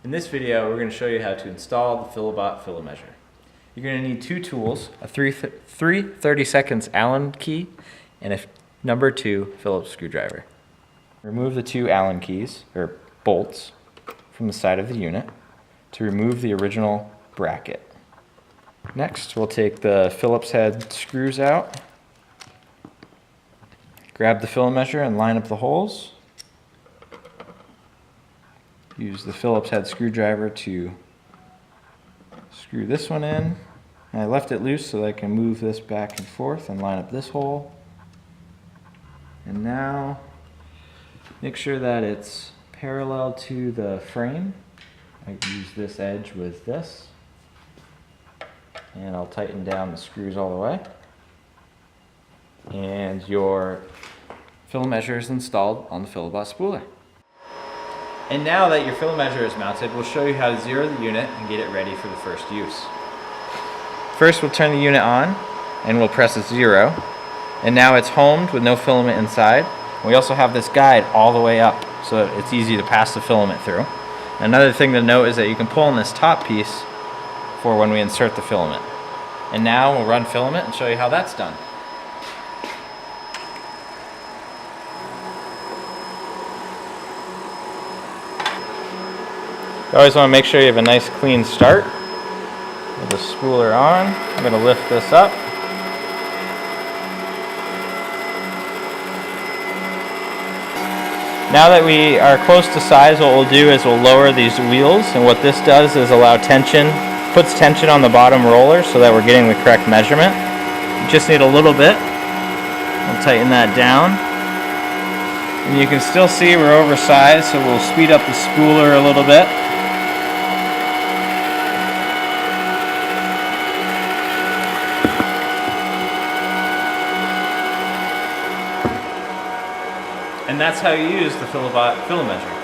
In this video, we're going to show you how to install the Filabot Filameasure. You're going to need two tools, a 3/32 Allen key and a number 2 Phillips screwdriver. Remove the two Allen keys, or bolts, from the side of the unit to remove the original bracket. Next, we'll take the Phillips head screws out, grab the Filameasure and line up the holes. Use the Phillips head screwdriver to screw this one in. And I left it loose so that I can move this back and forth and line up this hole. And now make sure that it's parallel to the frame. I use this edge with this. And I'll tighten down the screws all the way. And your Filameasure is installed on the Filabot Spooler. And now that your Filameasure is mounted, we'll show you how to zero the unit and get it ready for the first use. First, we'll turn the unit on and we'll press 0. And now it's homed with no filament inside. We also have this guide all the way up so that it's easy to pass the filament through. Another thing to note is that you can pull on this top piece for when we insert the filament. And now we'll run filament and show you how that's done. You always want to make sure you have a nice clean start. With the spooler on, I'm going to lift this up. Now that we are close to size, what we'll do is we'll lower these wheels, and what this does is allow tension, puts tension on the bottom roller so that we're getting the correct measurement. You just need a little bit. We'll tighten that down. And you can still see we're oversized, so we'll speed up the spooler a little bit. And that's how you use the Filabot Filameasure.